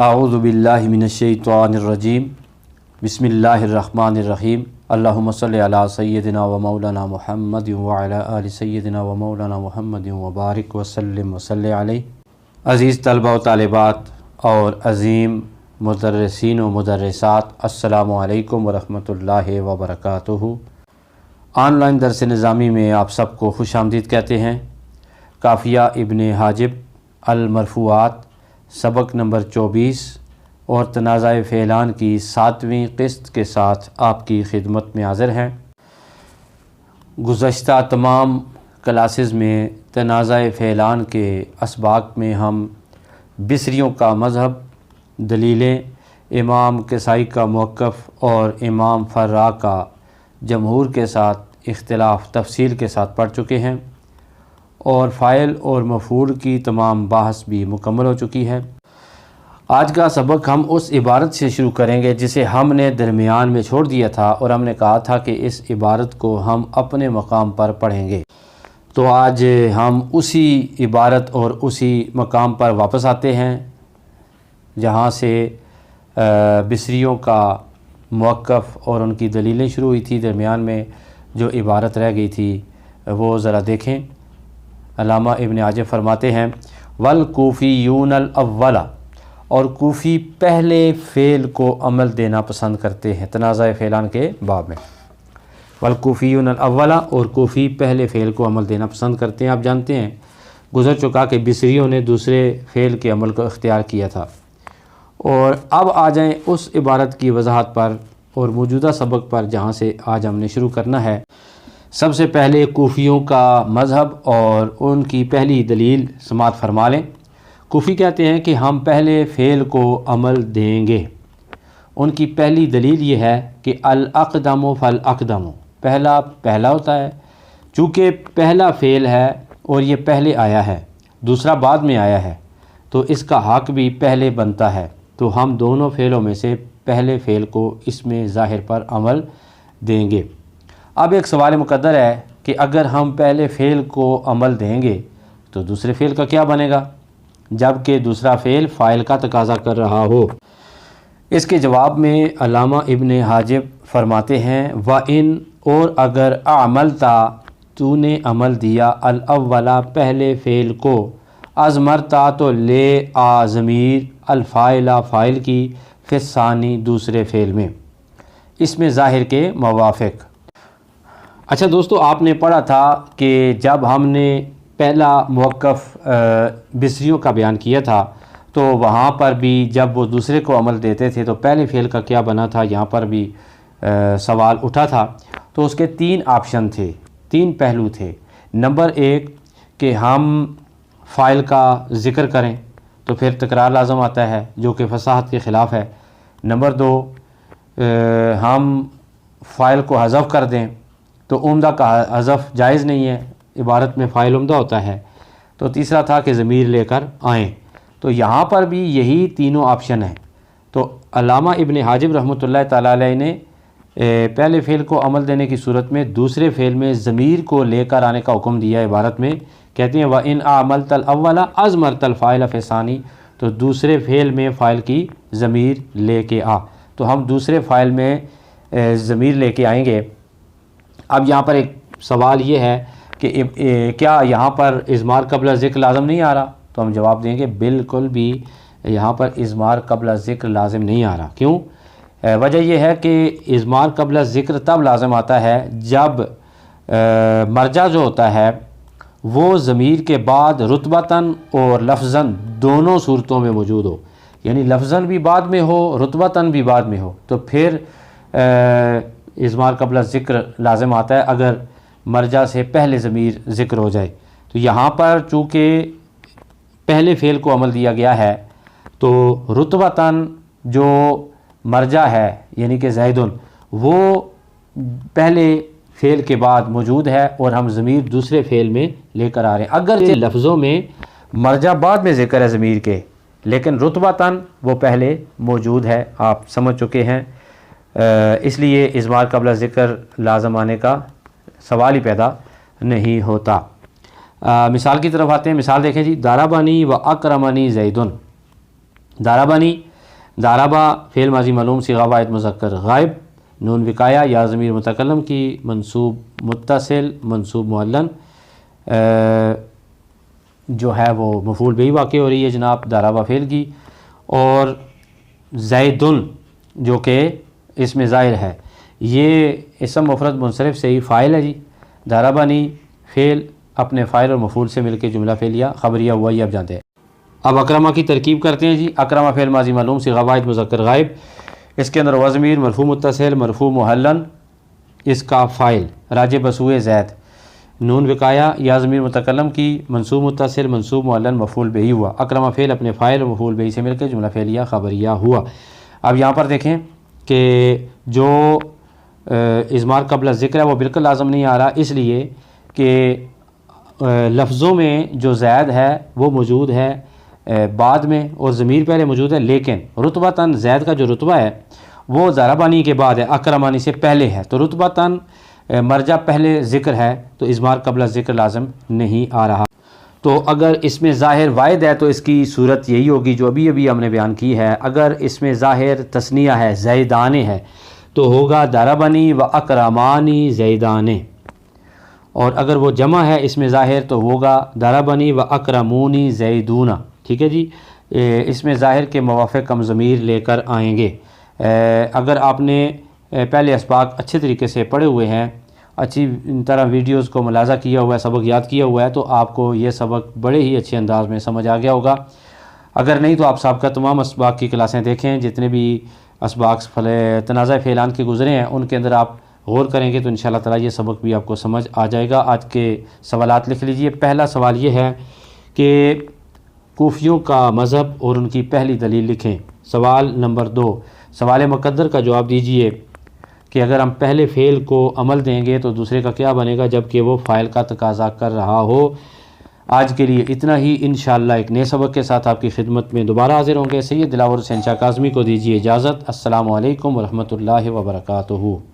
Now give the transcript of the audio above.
اعوذ باللہ من الشیطان الرجیم بسم اللہ الرحمن الرحیم اللہم صلی علی سیدنا و مولانا محمد وعلی آل سیدنا و مولانا محمد وبارک وسلم وصلی علیہ۔ عزیز طلبہ و طالبات اور عظیم مدرسین و مدرسات، السلام علیکم ورحمۃ اللہ وبرکاتہ۔ آن لائن درس نظامی میں آپ سب کو خوش آمدید کہتے ہیں۔ قافیہ ابن حاجب المرفوعات سبق نمبر 24 اور تنازع فعلان کی 7ویں قسط کے ساتھ آپ کی خدمت میں حاضر ہیں۔ گزشتہ تمام کلاسز میں تنازع فعلان کے اسباق میں ہم بصریوں کا مذہب، دلیلیں، امام کسائی کا موقف اور امام فرا کا جمہور کے ساتھ اختلاف تفصیل کے ساتھ پڑھ چکے ہیں، اور فاعل اور مفعول کی تمام بحث بھی مکمل ہو چکی ہے۔ آج کا سبق ہم اس عبارت سے شروع کریں گے جسے ہم نے درمیان میں چھوڑ دیا تھا، اور ہم نے کہا تھا کہ اس عبارت کو ہم اپنے مقام پر پڑھیں گے۔ تو آج ہم اسی عبارت اور اسی مقام پر واپس آتے ہیں جہاں سے بصریوں کا موقف اور ان کی دلیلیں شروع ہوئی تھی۔ درمیان میں جو عبارت رہ گئی تھی وہ ذرا دیکھیں۔ علامہ ابن حاجب فرماتے ہیں والکوفیون الاول، اور کوفی پہلے فعل کو عمل دینا پسند کرتے ہیں تنازع فعلان کے باب میں۔ والکوفیون الاول، اور کوفی پہلے فعل کو عمل دینا پسند کرتے ہیں۔ آپ جانتے ہیں گزر چکا کہ بصریوں نے دوسرے فعل کے عمل کو اختیار کیا تھا۔ اور اب آ جائیں اس عبارت کی وضاحت پر اور موجودہ سبق پر جہاں سے آج ہم نے شروع کرنا ہے۔ سب سے پہلے کوفیوں کا مذہب اور ان کی پہلی دلیل سماعت فرما لیں۔ کوفی کہتے ہیں کہ ہم پہلے فعل کو عمل دیں گے۔ ان کی پہلی دلیل یہ ہے کہ الاقدم فالاقدم، پہلا ہوتا ہے، چونکہ پہلا فعل ہے اور یہ پہلے آیا ہے، دوسرا بعد میں آیا ہے، تو اس کا حق بھی پہلے بنتا ہے، تو ہم دونوں فعلوں میں سے پہلے فعل کو اس میں ظاہر پر عمل دیں گے۔ اب ایک سوال مقدر ہے کہ اگر ہم پہلے فعل کو عمل دیں گے تو دوسرے فعل کا کیا بنے گا، جبکہ دوسرا فعل فاعل کا تقاضا کر رہا ہو؟ اس کے جواب میں علامہ ابن حاجب فرماتے ہیں وَإِن، اور اگر اعملتا، تو نے عمل دیا، الاولا، پہلے فعل کو، ازمرتا، تو لے آ ضمیر الفاعل، فاعل کی، فی الثانی، دوسرے فعل میں، اس میں ظاہر کے موافق۔ اچھا دوستو، آپ نے پڑھا تھا کہ جب ہم نے پہلا موقف بصریوں کا بیان کیا تھا تو وہاں پر بھی جب وہ دوسرے کو عمل دیتے تھے تو پہلے فعل کا کیا بنا تھا، یہاں پر بھی سوال اٹھا تھا۔ تو اس کے 3 آپشن تھے، 3 پہلو تھے۔ نمبر 1 کہ ہم فاعل کا ذکر کریں تو پھر تکرار لازم آتا ہے جو کہ فصاحت کے خلاف ہے۔ نمبر 2 ہم فاعل کو حذف کر دیں تو عمدہ کا حذف جائز نہیں ہے، عبارت میں فاعل عمدہ ہوتا ہے۔ تو تیسرا تھا کہ ضمیر لے کر آئیں، تو یہاں پر بھی یہی تینوں آپشن ہیں۔ تو علامہ ابن حاجب رحمۃ اللہ تعالیٰ علیہ نے پہلے فعل کو عمل دینے کی صورت میں دوسرے فعل میں ضمیر کو لے کر آنے کا حکم دیا عبارت میں۔ کہتے ہیں وَإِنْ أَعْمَلْتَ الْأَوَّلَ أَضْمَرْتَ الْفَاعِلَ فِي الثَّانِي، تو دوسرے فعل میں فاعل کی ضمیر لے کے آ، تو ہم دوسرے فاعل میں ضمیر لے کے آئیں گے۔ اب یہاں پر ایک سوال یہ ہے کہ کیا یہاں پر اضمار قبل ذکر لازم نہیں آ رہا؟ تو ہم جواب دیں گے بالکل بھی یہاں پر اضمار قبل ذکر لازم نہیں آ رہا۔ کیوں؟ وجہ یہ ہے کہ اضمار قبل ذکر تب لازم آتا ہے جب مرجع جو ہوتا ہے وہ ضمیر کے بعد رتبتاً اور لفظاً دونوں صورتوں میں موجود ہو، یعنی لفظاً بھی بعد میں ہو، رتبتاً بھی بعد میں ہو، تو پھر اضمار قبل ذکر لازم آتا ہے اگر مرجع سے پہلے ضمیر ذکر ہو جائے۔ تو یہاں پر چونکہ پہلے فعل کو عمل دیا گیا ہے تو رتبتاً جو مرجع ہے یعنی کہ زیدن، وہ پہلے فعل کے بعد موجود ہے اور ہم ضمیر دوسرے فعل میں لے کر آ رہے ہیں۔ اگر لفظوں میں مرجع بعد میں ذکر ہے ضمیر کے، لیکن رتبتاً وہ پہلے موجود ہے، آپ سمجھ چکے ہیں۔ اس لیے اضمار قبل ذکر لازم آنے کا سوال ہی پیدا نہیں ہوتا۔ مثال کی طرف آتے ہیں۔ مثال دیکھیں جی، دارابانی و اکرمانی زیدن، دارابانی ضربہ فعل ماضی معلوم صیغہ واحد مذکر غائب، نون وقایہ یا ضمیر متکلم کی، منصوب متصل منصوب معلن جو ہے وہ مفعول بہ واقع ہو رہی ہے جناب ضربہ فعل کی، اور زیدن جو کہ اس میں ظاہر ہے، یہ اسم مفرد منصرف سے ہی فاعل ہے جی، ضربنی فعل اپنے فاعل اور مفعول سے مل کے جملہ فعلیہ خبریہ ہوا، یہ آپ جانتے ہیں۔ اب اکرمہ کی ترکیب کرتے ہیں جی۔ اکرمہ فعل ماضی معلوم صیغہ واحد مذکر غائب، اس کے اندر وضمیر مرفوع متصل مرفوع محلن اس کا فاعل راجع بسوئے زید، نون وقایہ یا ضمیر متکلم کی، منصوب متصل منصوب معلن مفعول بہ ہوا، اکرمہ فعل اپنے فاعل اور مفعول بہ سے مل کے جملہ فعلیہ خبریہ ہوا۔ اب یہاں پر دیکھیں کہ جو اضمار قبل ذکر ہے وہ بالکل لازم نہیں آ رہا، اس لیے کہ لفظوں میں جو زید ہے وہ موجود ہے بعد میں اور ضمیر پہلے موجود ہے، لیکن رتبتاً زید کا جو رتبہ ہے وہ ضربانی کے بعد ہے، اکرمانی سے پہلے ہے، تو رتبتاً مرجع پہلے ذکر ہے تو اضمار قبل ذکر لازم نہیں آ رہا۔ تو اگر اس میں ظاہر واحد ہے تو اس کی صورت یہی ہوگی جو ابھی ہم نے بیان کی ہے۔ اگر اس میں ظاہر تثنیہ ہے زیدانے ہے تو ہوگا ضربنی و اکرمانی زیدانے، اور اگر وہ جمع ہے اس میں ظاہر تو ہوگا ضربنی و اکرمونی زیدونہ، ٹھیک ہے جی۔ اس میں ظاہر کے موافق ہم ضمیر لے کر آئیں گے۔ اگر آپ نے پہلے اسباق اچھے طریقے سے پڑھے ہوئے ہیں، اچھی طرح ویڈیوز کو ملاحظہ کیا ہوا ہے، سبق یاد کیا ہوا ہے، تو آپ کو یہ سبق بڑے ہی اچھے انداز میں سمجھ آ گیا ہوگا۔ اگر نہیں تو آپ سابقہ تمام اسباق کی کلاسیں دیکھیں، جتنے بھی اسباق تنازع فعلان کے گزرے ہیں ان کے اندر آپ غور کریں گے تو انشاءاللہ تعالیٰ یہ سبق بھی آپ کو سمجھ آ جائے گا۔ آج کے سوالات لکھ لیجئے۔ پہلا سوال یہ ہے کہ کوفیوں کا مذہب اور ان کی پہلی دلیل لکھیں۔ سوال نمبر 2، سوال مقدر کا جواب دیجئے کہ اگر ہم پہلے فعل کو عمل دیں گے تو دوسرے کا کیا بنے گا جبکہ وہ فاعل کا تقاضا کر رہا ہو۔ آج کے لیے اتنا ہی، انشاءاللہ ایک نئے سبق کے ساتھ آپ کی خدمت میں دوبارہ حاضر ہوں گے۔ سید دلاور حسین شاہ کاظمی کو دیجیے اجازت۔ السلام علیکم ورحمۃ اللہ وبرکاتہ۔